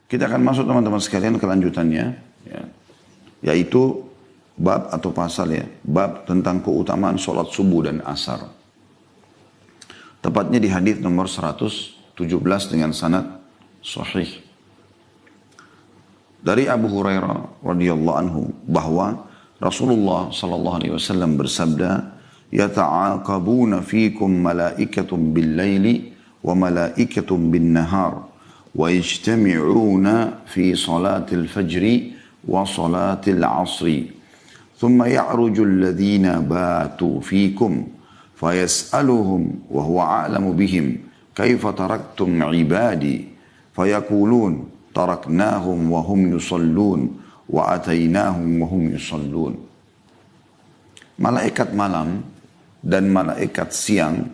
Kita akan masuk teman-teman sekalian kelanjutannya, ya, yaitu bab atau pasal ya, bab tentang keutamaan sholat subuh dan asar. Tepatnya di hadis nomor 117 dengan sanad sahih. Dari Abu Hurairah radhiyallahu anhu bahwa Rasulullah sallallahu alaihi wasallam bersabda, "Yata'aqabuna fikum malaikatun bil-laili wa malaikatun bin-nahar." ويجتمعون في صلاة الفجر وصلاة العصر ثم يعرج الذين باتوا فيكم فيسألهم وهو أعلم بهم كيف تركتم عبادي فيقولون تركناهم وهم يصلون وأتيناهم وهم يصلون. Malaikat malam dan malaikat siang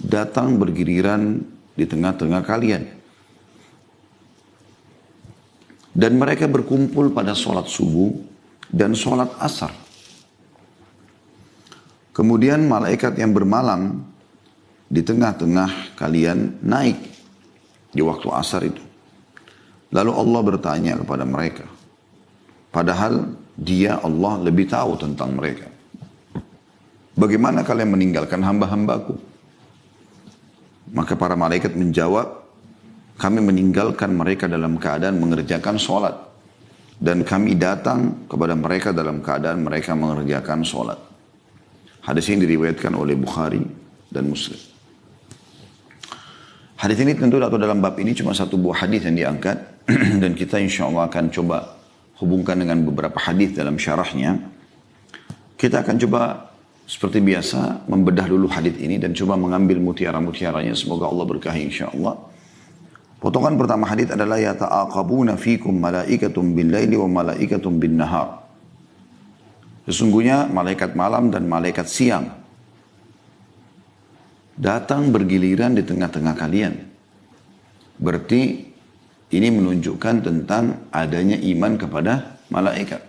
datang bergiliran di tengah-tengah kalian. Dan mereka berkumpul pada sholat subuh dan sholat asar. Kemudian malaikat yang bermalam di tengah-tengah kalian naik di waktu asar itu. Lalu Allah bertanya kepada mereka. Padahal dia Allah lebih tahu tentang mereka. Bagaimana kalian meninggalkan hamba-hambaku? Maka para malaikat menjawab, kami meninggalkan mereka dalam keadaan mengerjakan sholat. Dan kami datang kepada mereka dalam keadaan mereka mengerjakan sholat. Hadis ini diriwayatkan oleh Bukhari dan Muslim. Hadis ini tentu atau dalam bab ini cuma satu buah hadis yang diangkat. Dan kita insya Allah akan coba hubungkan dengan beberapa hadis dalam syarahnya. Kita akan coba seperti biasa membedah dulu hadis ini dan coba mengambil mutiara-mutiaranya. Semoga Allah berkahi insya Allah. Potongan pertama hadis adalah yata'aqabuna fikum malaikatun bil-laili wa malaikatun bin-nahar. Sesungguhnya malaikat malam dan malaikat siang datang bergiliran di tengah-tengah kalian. Berarti ini menunjukkan tentang adanya iman kepada malaikat.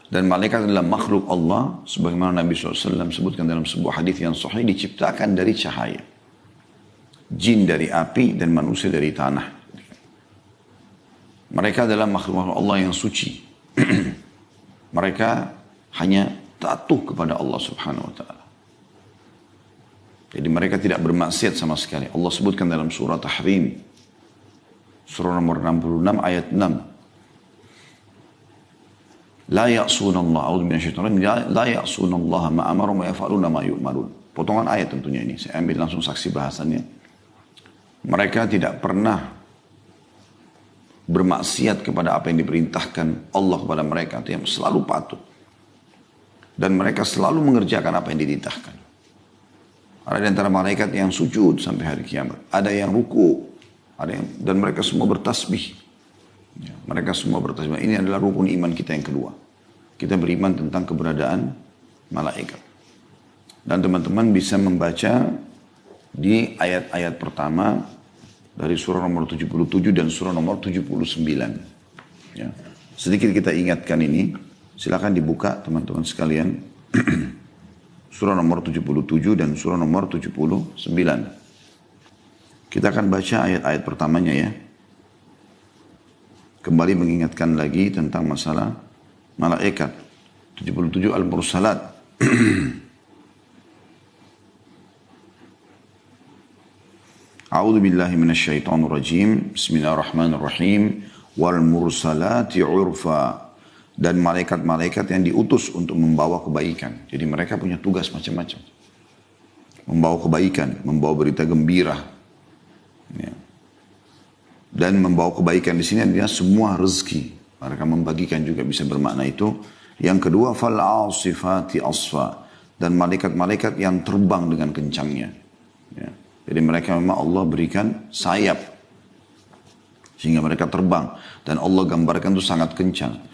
Dan malaikat adalah makhluk Allah sebagaimana Nabi SAW sebutkan dalam sebuah hadis yang sahih, diciptakan dari cahaya. Jin dari api dan manusia dari tanah. Mereka adalah makhluk Allah yang suci. Mereka hanya patuh kepada Allah Subhanahu wa taala. Jadi mereka tidak bermaksiat sama sekali. Allah sebutkan dalam surah Tahrim, surah nomor 66 ayat 6. La ya'sunallah, a'udzu minasyaitonir rajim, la ya'sunallaha ma amarum wa yaf'aluna ma yu'marun. Potongan ayat tentunya ini. Saya ambil langsung saksi bahasannya. Mereka tidak pernah bermaksiat kepada apa yang diperintahkan Allah kepada mereka. Artinya selalu patuh. Dan mereka selalu mengerjakan apa yang dititahkan. Ada di antara malaikat yang sujud sampai hari kiamat. Ada yang ruku. Dan mereka semua bertasbih. Ya, mereka semua bertasbih. Ini adalah rukun iman kita yang kedua. Kita beriman tentang keberadaan malaikat. Dan teman-teman bisa membaca di ayat-ayat pertama dari surah nomor 77 dan surah nomor 79. Ya. Sedikit kita ingatkan ini. Silakan dibuka teman-teman sekalian. Surah nomor 77 dan surah nomor 79. Kita akan baca ayat-ayat pertamanya ya. Kembali mengingatkan lagi tentang masalah malaikat. 77 Al-Mursalat. A'udzu billahi minasyaitonir rajim. Bismillahirrahmanirrahim. Wal mursalati 'urfa. Dan malaikat-malaikat yang diutus untuk membawa kebaikan. Jadi mereka punya tugas macam-macam. Membawa kebaikan, membawa berita gembira. Ya. Dan membawa kebaikan di sini adalah semua rezeki. Mereka membagikan juga bisa bermakna itu. Yang kedua, fal 'asifati asfa. Dan malaikat-malaikat yang terbang dengan kencangnya. Ya. Jadi mereka memang Allah berikan sayap. Sehingga mereka terbang. Dan Allah gambarkan itu sangat kencang.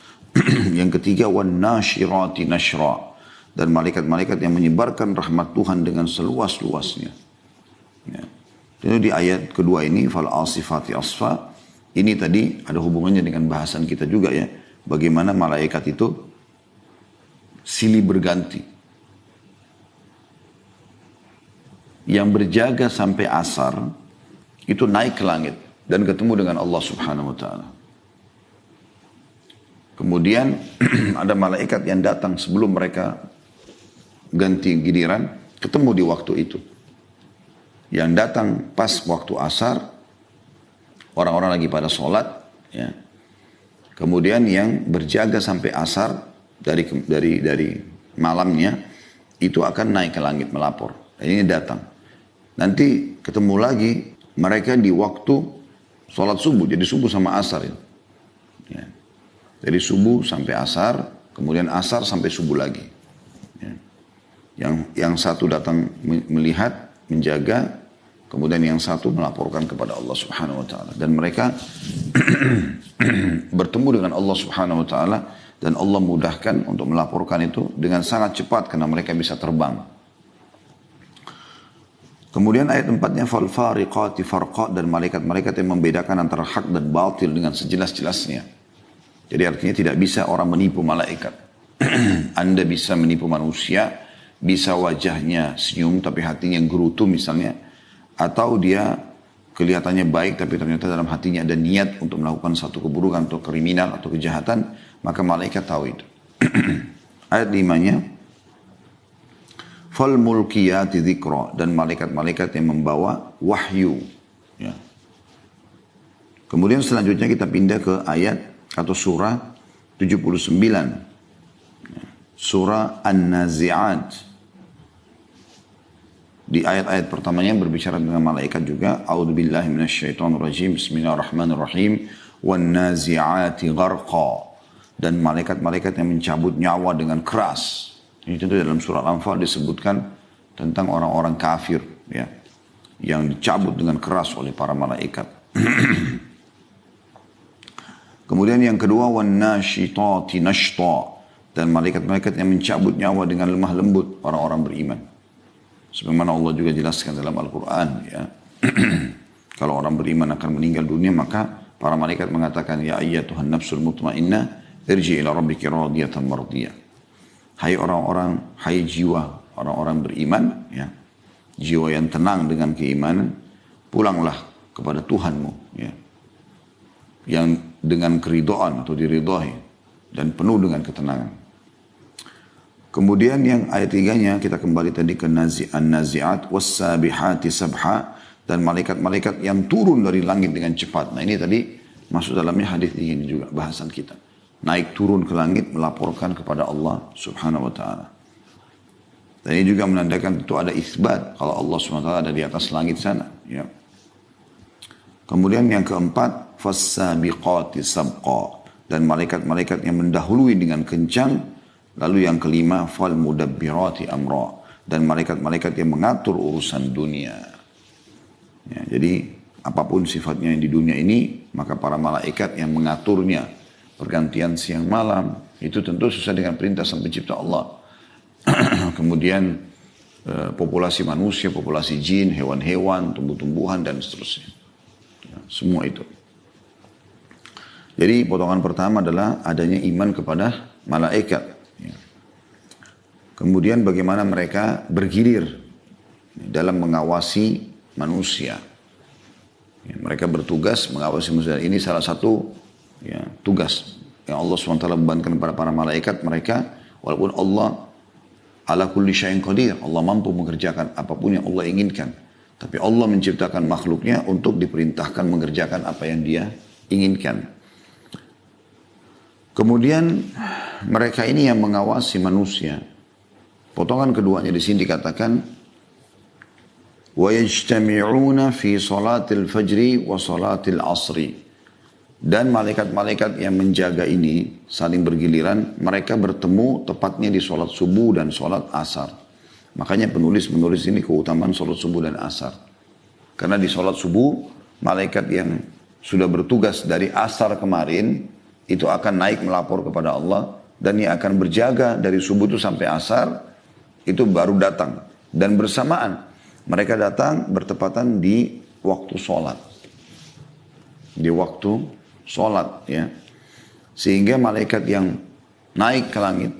Yang ketiga, wan nashirati nashra. Dan malaikat-malaikat yang menyebarkan rahmat Tuhan dengan seluas-luasnya. Ya. Jadi di ayat kedua ini, fal asifati asfa. Ini tadi ada hubungannya dengan bahasan kita juga ya. Bagaimana malaikat itu silih berganti. Yang berjaga sampai asar itu naik ke langit. dan ketemu dengan Allah Subhanahu wa taala. Kemudian ada malaikat yang datang sebelum mereka ganti giliran, ketemu di waktu itu. Yang datang pas waktu asar, orang-orang lagi pada sholat, ya. Kemudian yang berjaga sampai asar dari malamnya itu akan naik ke langit melapor. Ini datang. Nanti ketemu lagi mereka di waktu sholat subuh. Jadi subuh sama asar itu. Ya. Dari subuh sampai asar, kemudian asar sampai subuh lagi. Ya. Yang satu datang melihat, menjaga, kemudian yang satu melaporkan kepada Allah Subhanahu wa taala. Dan mereka bertemu dengan Allah Subhanahu wa taala dan Allah mudahkan untuk melaporkan itu dengan sangat cepat karena mereka bisa terbang. Kemudian ayat 4-nya fal fariqati farqa, dan malaikat-malaikat yang membedakan antara hak dan batil dengan sejelas-jelasnya. Jadi artinya tidak bisa orang menipu malaikat. Anda bisa menipu manusia, bisa wajahnya senyum tapi hatinya gerutu misalnya, atau dia kelihatannya baik tapi ternyata dalam hatinya ada niat untuk melakukan satu keburukan atau kriminal atau kejahatan, maka malaikat tahu itu. Ayat 5-nya fal mulkiyati dzikra, dan malaikat-malaikat yang membawa wahyu. Ya. Kemudian selanjutnya kita pindah ke ayat atau surah 79. Ya. Surah An-Nazi'at. Di ayat-ayat pertamanya berbicara dengan malaikat juga. A'udzubillahi minasyaitonirrajim. Bismillahirrahmanirrahim. Wan-nazi'ati gharqa. Dan malaikat-malaikat yang mencabut nyawa dengan keras. Ini tentu dalam surah Al-Anfal disebutkan tentang orang-orang kafir, ya, yang dicabut dengan keras oleh para malaikat. Kemudian yang kedua, wan-nashitati nashta, dan malaikat-malaikat yang mencabut nyawa dengan lemah lembut orang-orang beriman. Sebagaimana Allah juga jelaskan dalam Al-Quran, ya. Kalau orang beriman akan meninggal dunia, maka para malaikat mengatakan, ya ayyatuhan nafsul mutmainnah, irji ila rabbiki radiyatan mardiyah. Hai orang-orang, hai jiwa orang-orang beriman, ya, jiwa yang tenang dengan keimanan, pulanglah kepada Tuhanmu, ya, yang dengan keridhaan atau diridhai dan penuh dengan ketenangan. Kemudian yang ayat 3-nya kita kembali tadi ke An-Nazi'at was-sabihati sabha, dan malaikat-malaikat yang turun dari langit dengan cepat. Nah ini tadi masuk dalamnya hadis ini juga bahasan kita. Naik turun ke langit melaporkan kepada Allah Subhanahu wa taala. Dan ini juga menandakan itu ada isbat kalau Allah Subhanahu wa taala ada di atas langit sana, ya. Kemudian yang keempat, fas-sabiqati sabqa, dan malaikat-malaikat yang mendahului dengan kencang. Lalu yang kelima, fal mudabbirati amra, dan malaikat-malaikat yang mengatur urusan dunia. Ya, jadi apapun sifatnya di dunia ini, maka para malaikat yang mengaturnya. Pergantian siang malam, itu tentu sesuai dengan perintah sang pencipta Allah. Kemudian populasi manusia, populasi jin, hewan-hewan, tumbuh-tumbuhan, dan seterusnya. Ya, semua itu. Jadi potongan pertama adalah adanya iman kepada malaikat. Ya. Kemudian bagaimana mereka bergilir dalam mengawasi manusia. Ya, mereka bertugas mengawasi manusia. Ini salah satu, ya, tugas yang Allah SWT bebankan kepada para malaikat. Mereka, walaupun Allah ala kulli syai'in qadir, Allah mampu mengerjakan apapun yang Allah inginkan, tapi Allah menciptakan makhluknya untuk diperintahkan mengerjakan apa yang dia inginkan. Kemudian mereka ini yang mengawasi manusia. Potongan keduanya di sini dikatakan wa yajtami'una fi salatil fajri wa salatil asri. Dan malaikat-malaikat yang menjaga ini saling bergiliran, mereka bertemu tepatnya di sholat subuh dan sholat asar. Makanya penulis menulis ini keutamaan sholat subuh dan asar. Karena di sholat subuh, malaikat yang sudah bertugas dari asar kemarin, itu akan naik melapor kepada Allah, dan yang akan berjaga dari subuh itu sampai asar, itu baru datang. Dan bersamaan, mereka datang bertepatan di waktu sholat. Di waktu sholat, ya. Sehingga malaikat yang naik ke langit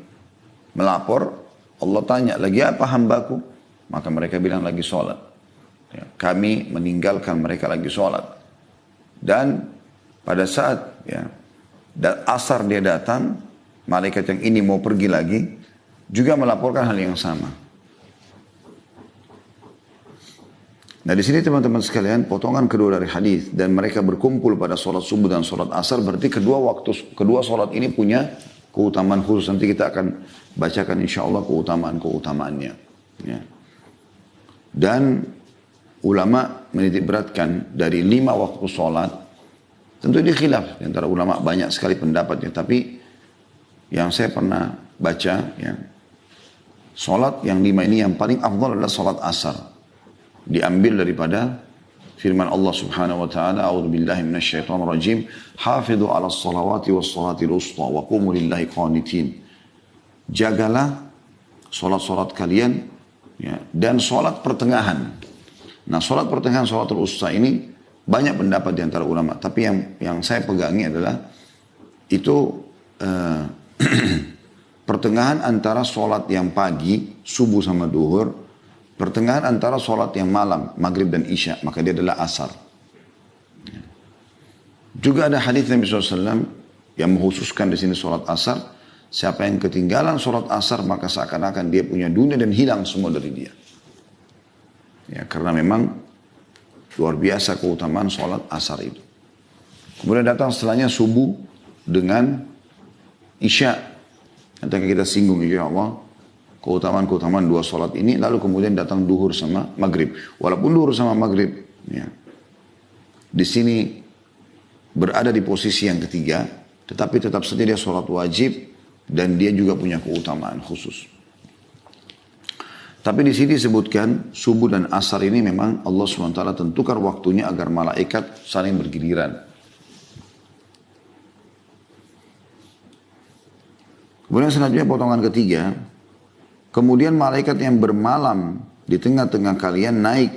melapor, Allah tanya, lagi apa hambaku? Maka mereka bilang lagi sholat, ya. Kami meninggalkan mereka lagi sholat. Dan pada saat asar dia datang, malaikat yang ini mau pergi lagi, juga melaporkan hal yang sama. Nah di sini teman-teman sekalian, potongan kedua dari hadis dan mereka berkumpul pada sholat subuh dan sholat asar, berarti kedua sholat ini punya keutamaan khusus. Nanti kita akan bacakan insya Allah keutamaannya. Ya. Dan ulama menitik beratkan dari 5 waktu sholat, tentu ini khilaf antara ulama, banyak sekali pendapatnya, tapi yang saya pernah baca, ya, sholat yang 5 ini yang paling afdal adalah sholat asar. Diambil daripada firman Allah Subhanahu wa taala, a'udzubillahi minasyaitonir rajim, hafidhu 'alas shalawati was shalatil wusta wa qumu lillahi qanitin. Jagalah salat-salat kalian, ya, dan salat pertengahan. Nah, salat pertengahan, salatul wusta ini banyak pendapat di antara ulama, tapi yang saya pegangi adalah itu pertengahan antara salat yang pagi, subuh sama duhur, pertengahan antara sholat yang malam, maghrib dan isya, maka dia adalah asar. Juga ada hadis Nabi SAW yang mengkhususkan di sini sholat asar. Siapa yang ketinggalan sholat asar, maka seakan-akan dia punya dunia dan hilang semua dari dia. Ya, karena memang luar biasa keutamaan sholat asar itu. Kemudian datang setelahnya subuh dengan isya. Nanti kita singgung insya Allah keutamaan-keutamaan 2 sholat ini, lalu kemudian datang duhur sama maghrib. Walaupun duhur sama maghrib, ya, di sini berada di posisi yang ketiga, tetapi tetap saja dia sholat wajib dan dia juga punya keutamaan khusus. Tapi di sini disebutkan subuh dan asar ini memang Allah SWT tentukan waktunya agar malaikat saling bergiliran. Kemudian selanjutnya potongan ketiga, kemudian malaikat yang bermalam di tengah-tengah kalian naik.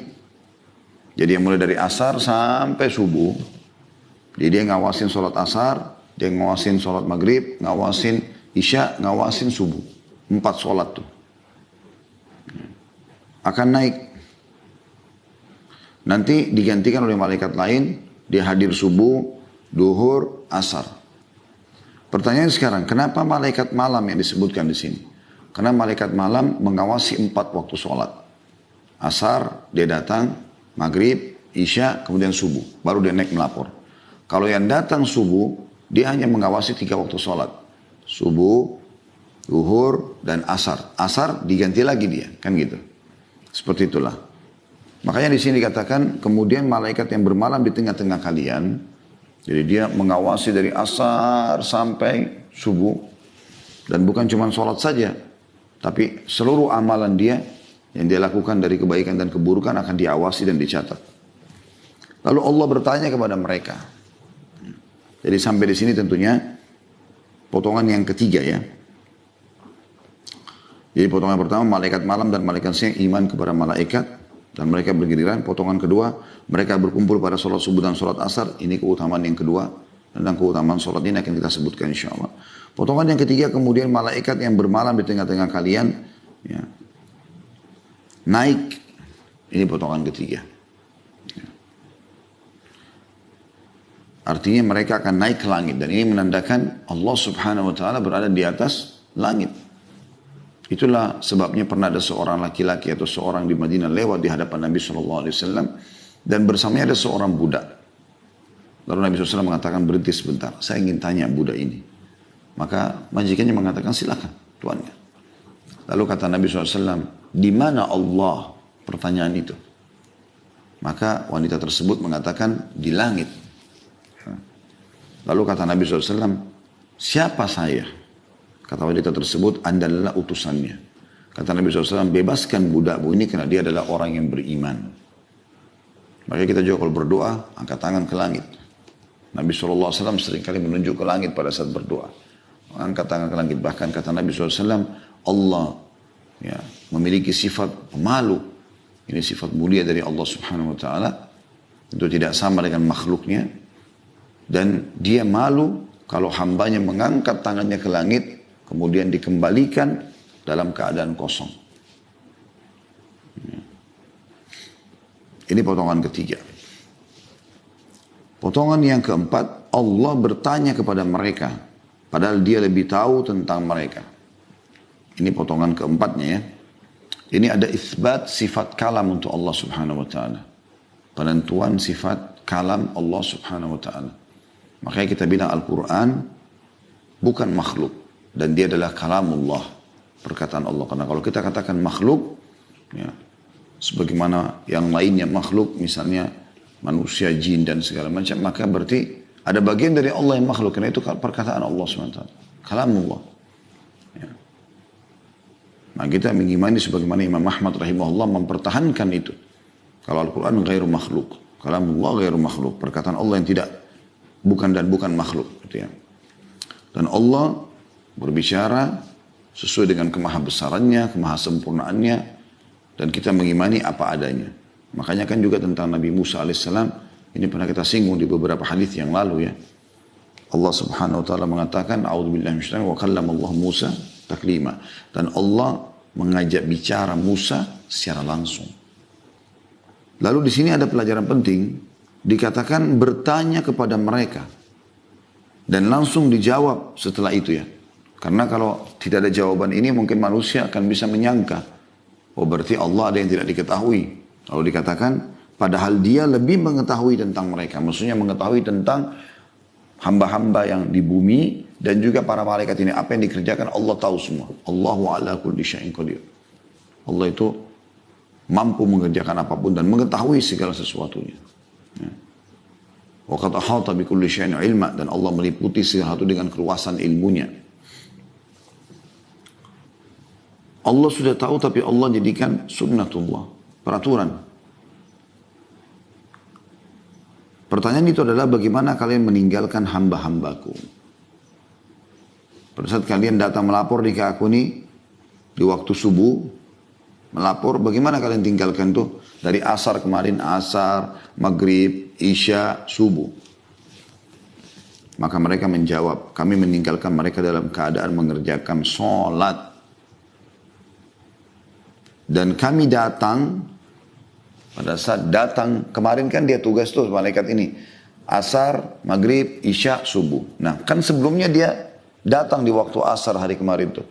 Jadi yang mulai dari asar sampai subuh. Jadi dia ngawasin sholat asar, dia ngawasin sholat maghrib, ngawasin isya, ngawasin subuh. 4 sholat tuh. Akan naik. Nanti digantikan oleh malaikat lain, dia hadir subuh, duhur, asar. Pertanyaan sekarang, kenapa malaikat malam yang disebutkan di sini? Karena malaikat malam mengawasi 4 waktu sholat. Asar, dia datang, maghrib, isya, kemudian subuh. Baru dia naik melapor. Kalau yang datang subuh, dia hanya mengawasi 3 waktu sholat. Subuh, zuhur, dan asar. Asar diganti lagi dia, kan gitu. Seperti itulah. Makanya di sini dikatakan, kemudian malaikat yang bermalam di tengah-tengah kalian, jadi dia mengawasi dari asar sampai subuh, dan bukan cuma sholat saja, tapi seluruh amalan dia yang dia lakukan dari kebaikan dan keburukan akan diawasi dan dicatat. Lalu Allah bertanya kepada mereka. Jadi sampai di sini tentunya potongan yang ketiga ya. Jadi potongan pertama malaikat malam dan malaikat siang iman kepada malaikat dan mereka bergiliran. Potongan kedua mereka berkumpul pada sholat subuh dan sholat asar. Ini keutamaan yang kedua. Tentang keutamaan sholat ini akan kita sebutkan insya Allah. Potongan yang ketiga kemudian malaikat yang bermalam di tengah-tengah kalian, ya, naik. Ini potongan ketiga. Ya. Artinya mereka akan naik ke langit. Dan ini menandakan Allah Subhanahu Wa Taala berada di atas langit. Itulah sebabnya pernah ada seorang laki-laki atau seorang di Madinah lewat di hadapan Nabi SAW. Dan bersamanya ada seorang budak. Lalu Nabi SAW mengatakan berhenti sebentar. Saya ingin tanya budak ini. Maka majikannya mengatakan silakan tuannya. Lalu kata Nabi SAW, di mana Allah? Pertanyaan itu. Maka wanita tersebut mengatakan di langit. Lalu kata Nabi SAW, siapa saya? Kata wanita tersebut, Anda adalah utusannya. Kata Nabi SAW, bebaskan budakmu ini karena dia adalah orang yang beriman. Maka kita juga kalau berdoa, angkat tangan ke langit. Nabi SAW seringkali menunjuk ke langit pada saat berdoa. Angkat tangan ke langit. Bahkan kata Nabi SAW, Allah ya, memiliki sifat pemalu. Ini sifat mulia dari Allah Subhanahu Wa Taala. Itu tidak sama dengan makhluknya. Dan dia malu kalau hambanya mengangkat tangannya ke langit, kemudian dikembalikan dalam keadaan kosong. Ini potongan ketiga. Potongan yang keempat, Allah bertanya kepada mereka, padahal dia lebih tahu tentang mereka. Ini potongan keempatnya ya. Ini ada isbat sifat kalam untuk Allah subhanahu wa ta'ala. Penentuan sifat kalam Allah subhanahu wa ta'ala. Makanya kita bilang Al-Quran bukan makhluk. Dan dia adalah kalamullah. Perkataan Allah. Karena kalau kita katakan makhluk, ya, sebagaimana yang lainnya makhluk, misalnya manusia, jin dan segala macam, maka berarti ada bagian dari Allah yang makhluk. Karena itu perkataan Allah SWT. Kalamullah. Ya. Nah kita mengimani sebagaimana Imam Ahmad rahimahullah mempertahankan itu. Kalau Al-Quran ghairu makhluk. Kalamullah ghairu makhluk. Perkataan Allah yang bukan makhluk. Gitu ya. Dan Allah berbicara sesuai dengan kemahabesarannya, kemahasempurnaannya. Dan kita mengimani apa adanya. Makanya kan juga tentang Nabi Musa alaihissalam. Ini pernah kita singgung di beberapa hadis yang lalu ya. Allah subhanahu wa ta'ala mengatakan, A'udzubillahi minasyaitonir rajim, wa kallama Allah Musa taklima. Dan Allah mengajak bicara Musa secara langsung. Lalu di sini ada pelajaran penting. Dikatakan bertanya kepada mereka. Dan langsung dijawab setelah itu ya. Karena kalau tidak ada jawaban ini mungkin manusia akan bisa menyangka. Oh berarti Allah ada yang tidak diketahui. Lalu dikatakan padahal dia lebih mengetahui tentang mereka. Maksudnya mengetahui tentang hamba-hamba yang di bumi. Dan juga para malaikat ini. Apa yang dikerjakan Allah tahu semua. Allahu ala kulli syai'in qadir. Allah itu mampu mengerjakan apapun dan mengetahui segala sesuatunya. Ya. Wa qad ahata bi kulli syai'in ilma. Dan Allah meliputi segala sesuatu dengan keluasan ilmunya. Allah sudah tahu tapi Allah jadikan sunnatullah. Peraturan. Pertanyaan itu adalah bagaimana kalian meninggalkan hamba-hambaku. Pada saat kalian datang melapor di aku ini. Di waktu subuh. Melapor bagaimana kalian tinggalkan tuh. Dari asar kemarin asar. Maghrib, isya, subuh. Maka mereka menjawab. Kami meninggalkan mereka dalam keadaan mengerjakan sholat. Dan kami datang, pada saat datang, kemarin kan dia tugas tuh malaikat ini. Asar, maghrib, isya, subuh. Nah kan sebelumnya dia datang di waktu asar hari kemarin tuh.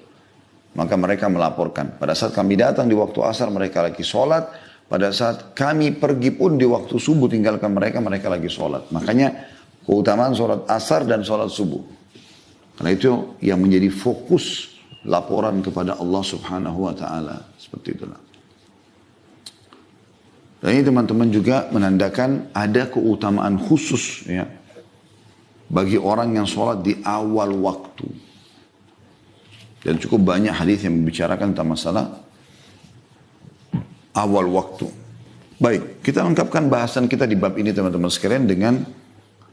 Maka mereka melaporkan. Pada saat kami datang di waktu asar mereka lagi sholat. Pada saat kami pergi pun di waktu subuh tinggalkan mereka lagi sholat. Makanya keutamaan sholat asar dan sholat subuh. Karena itu yang menjadi fokus laporan kepada Allah subhanahu wa ta'ala. Seperti itulah. Dan ini teman-teman juga menandakan ada keutamaan khusus ya. Bagi orang yang sholat di awal waktu. Dan cukup banyak hadis yang membicarakan tentang masalah awal waktu. Baik, kita lengkapkan bahasan kita di bab ini teman-teman sekalian dengan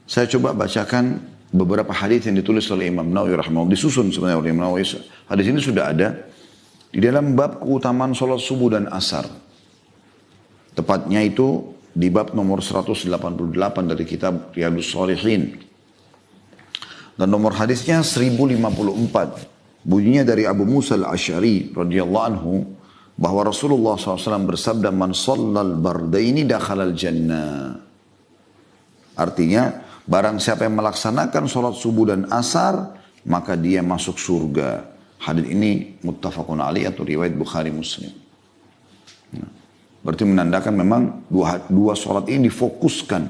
saya coba bacakan beberapa hadis yang ditulis oleh Imam Nawawi rahimahullah, disusun sebenarnya oleh Imam Nawawi. Hadis ini sudah ada di dalam bab keutamaan sholat subuh dan asar. Tepatnya itu di bab nomor 188 dari kitab Riyadhus Shalihin. Dan nomor hadisnya 1054. Bunyinya dari Abu Musa al-Asy'ari radhiyallahu anhu bahwa Rasulullah SAW bersabda, "Man shallal bardaini dakhalal jannah." Artinya, barang siapa yang melaksanakan sholat subuh dan asar, maka dia masuk surga. Hadis ini muttafaqun alaih atau riwayat Bukhari Muslim. Nah, berarti menandakan memang dua sholat ini difokuskan.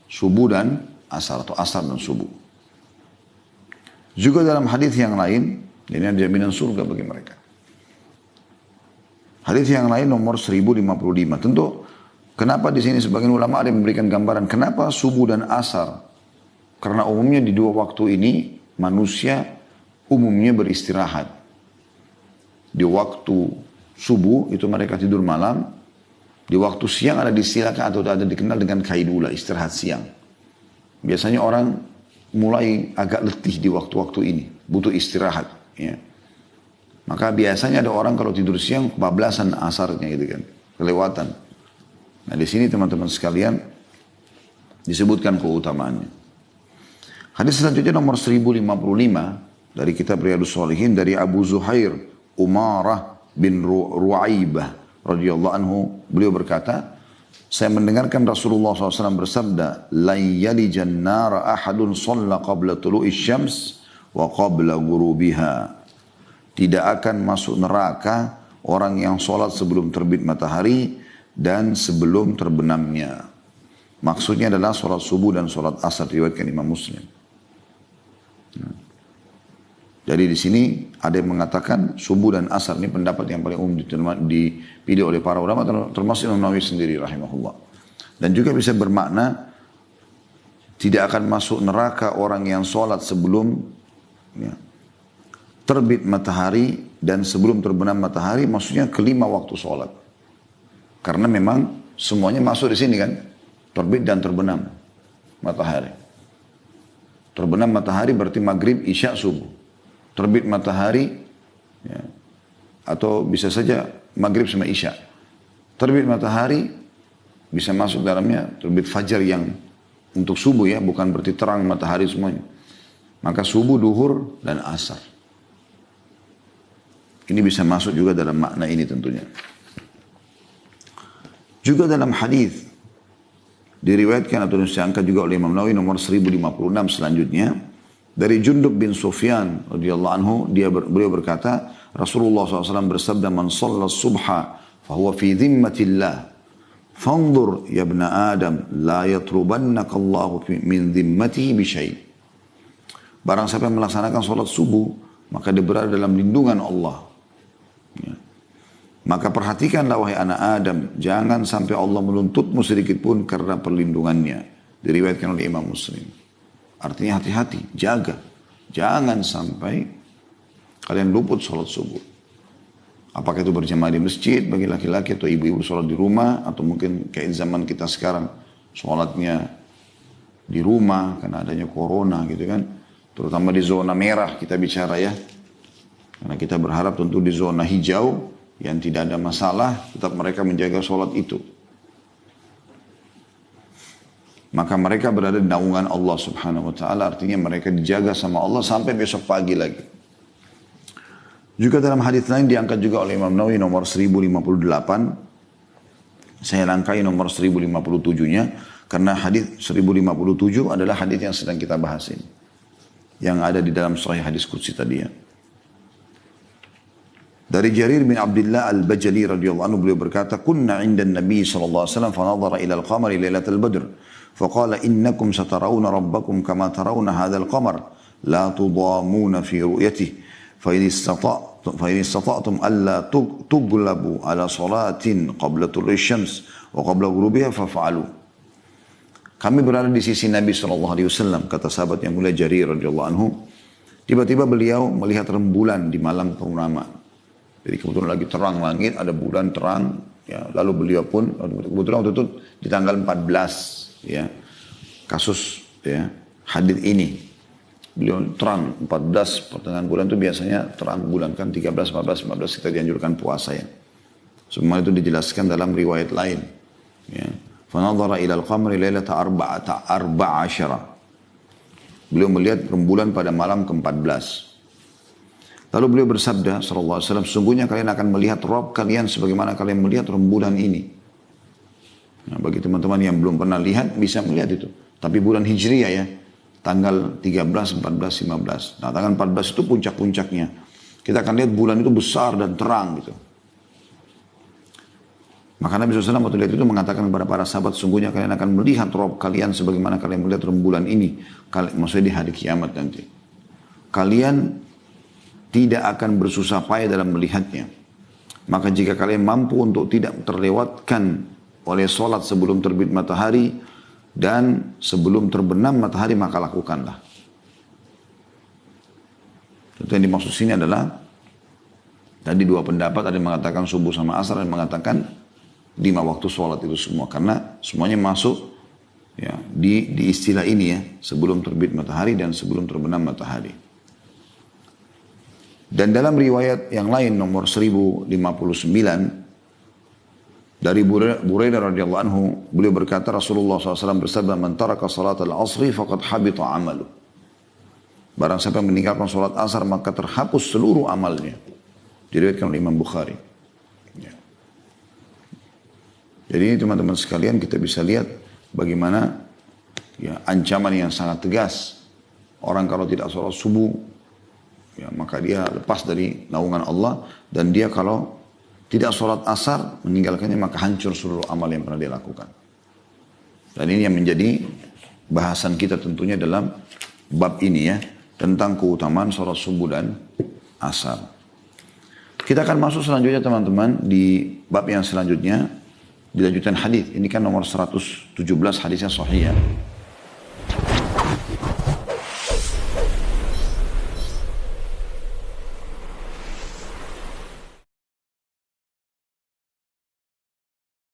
Subuh dan asar atau asar dan subuh. Juga dalam hadis yang lain, ini ada jaminan surga bagi mereka. Hadis yang lain nomor 1055. Tentu kenapa di sini sebagian ulama ada yang memberikan gambaran kenapa subuh dan asar? Karena umumnya di dua waktu ini manusia umumnya beristirahat. Di waktu subuh itu mereka tidur malam. Di waktu siang ada diistilahkan atau ada dikenal dengan kailula, istirahat siang. Biasanya orang mulai agak letih di waktu-waktu ini, butuh istirahat. Ya. Maka biasanya ada orang kalau tidur siang kebablasan asarnya gitu kan, kelewatan. Nah di sini teman-teman sekalian disebutkan keutamaannya. Hadis selanjutnya nomor 1055 dari kitab Riyadhus Shalihin dari Abu Zuhair Umarah bin Ru'aibah radhiyallahu anhu, beliau berkata, Saya mendengarkan Rasulullah SAW bersabda, "La yalijan nara ahadun shalla qabla tulu'i syams wa qabla ghurubiha." Tidak akan masuk neraka orang yang sholat sebelum terbit matahari dan sebelum terbenamnya. Maksudnya adalah sholat subuh dan sholat asar, riwayatkan Imam Muslim. Jadi di sini ada yang mengatakan subuh dan asar, ini pendapat yang paling umum dipilih oleh para ulama, termasuk Imam Nawawi sendiri rahimahullah. Dan juga bisa bermakna tidak akan masuk neraka orang yang sholat sebelum terbit matahari dan sebelum terbenam matahari, maksudnya kelima waktu sholat. Karena memang semuanya masuk di sini kan, terbit dan terbenam matahari. Terbenam matahari berarti maghrib, isya, subuh. Terbit matahari, ya, atau bisa saja maghrib sama isya. Terbit matahari bisa masuk dalamnya terbit fajar yang untuk subuh ya, bukan berarti terang matahari semuanya. Maka subuh, duhur, dan asar. Ini bisa masuk juga dalam makna ini tentunya. Juga dalam hadis diriwayatkan atau diangkat juga oleh Imam Nawawi nomor 1056 selanjutnya. Dari Jundub bin Sufyan radhiyallahu anhu, beliau berkata, Rasulullah SAW bersabda, "Man shalla subha fahuwa fi dhimmatillah. Fanzur ya ibna Adam, la yatrubannaka Allahu min dhimmatihi bi syai'." Barang siapa yang melaksanakan sholat subuh, maka dia berada dalam lindungan Allah. Ya. Maka perhatikanlah wahai anak Adam, jangan sampai Allah menuntutmu sedikit pun karena perlindungannya. Diriwayatkan oleh Imam Muslim. Artinya hati-hati, jaga. Jangan sampai kalian luput sholat subuh. Apakah itu berjamaah di masjid bagi laki-laki atau ibu-ibu sholat di rumah. Atau mungkin kayak zaman kita sekarang sholatnya di rumah karena adanya corona gitu kan. Terutama di zona merah kita bicara ya. Karena kita berharap tentu di zona hijau yang tidak ada masalah, tetap mereka menjaga sholat itu. Maka mereka berada di naungan Allah subhanahu wa ta'ala. Artinya mereka dijaga sama Allah sampai besok pagi lagi. Juga dalam hadis lain diangkat juga oleh Imam Nawawi nomor 1058. Saya rangkai nomor 1057-nya. Karena hadis 1057 adalah hadis yang sedang kita bahas ini. Yang ada di dalam sahih hadis qudsi tadi ya. Dari Jarir bin Abdullah al-Bajali radhiyallahu anhu, beliau berkata, "Kunna 'inda an-nabi sallallahu alaihi wasallam fa nadhara ila al-qamari lailatal badr. فقال إنكم سترون ربكم كما ترون هذا القمر لا تضامون في رؤيته فإن استطعتم ألا تغلبوا على صلاة قبل طلوع الشمس وقبل غروبها فافعلوا." Kami berada di sisi Nabi SAW, kata sahabat yang mulia Jarir radhiyallahu anhu. Tiba-tiba beliau melihat rembulan di malam purnama. Jadi kebetulan lagi terang langit, ada bulan terang. Ya, lalu beliau pun, kebetulan waktu itu di tanggal 14. Ya, kasus ya hadis ini beliau terang 14 pertengahan bulan itu biasanya terang bulan kan 13, 14, 15 kita dianjurkan puasa ya. Semua itu dijelaskan dalam riwayat lain. Ya. Fanadhara ila al-qamri lailata arba'asyara. Beliau melihat rembulan pada malam ke-14. Lalu beliau bersabda sallallahu alaihi wasallam, "Sungguhnya kalian akan melihat Rabb kalian sebagaimana kalian melihat rembulan ini." Nah, bagi teman-teman yang belum pernah lihat bisa melihat itu. Tapi bulan Hijriyah ya, tanggal 13, 14, 15. Nah, tanggal 14 itu puncak-puncaknya. Kita akan lihat bulan itu besar dan terang gitu. Maka Nabi SAW waktu lihat itu mengatakan kepada para sahabat, "Sungguhnya kalian akan melihat Rabb kalian sebagaimana kalian melihat rembulan ini." Maksudnya di hari kiamat nanti. Kalian tidak akan bersusah payah dalam melihatnya. Maka jika kalian mampu untuk tidak terlewatkan oleh sholat sebelum terbit matahari dan sebelum terbenam matahari, maka lakukanlah. Tentu yang dimaksud sini adalah tadi dua pendapat, ada yang mengatakan subuh sama asar, ada yang mengatakan 5 waktu sholat itu semua, karena semuanya masuk ya di istilah ini ya, sebelum terbit matahari dan sebelum terbenam matahari. Dan dalam riwayat yang lain nomor 1059 dari Buraidah radhiyallahu anhu, beliau berkata Rasulullah SAW bersabda, "Man taraka salat al-asri faqad habita amalu." Barang siapa yang meninggalkan salat asar maka terhapus seluruh amalnya. Diriwayatkan oleh Imam Bukhari. Ya. Jadi ini teman-teman sekalian kita bisa lihat bagaimana ya ancaman yang sangat tegas. Orang kalau tidak sholat subuh, ya, maka dia lepas dari naungan Allah. Dan dia kalau tidak sholat asar, meninggalkannya, maka hancur seluruh amal yang pernah dia lakukan. Dan ini yang menjadi bahasan kita tentunya dalam bab ini ya. Tentang keutamaan sholat subuh dan asar. Kita akan masuk selanjutnya teman-teman di bab yang selanjutnya. Dilanjutkan hadis. Ini kan nomor 117 hadisnya sahih ya.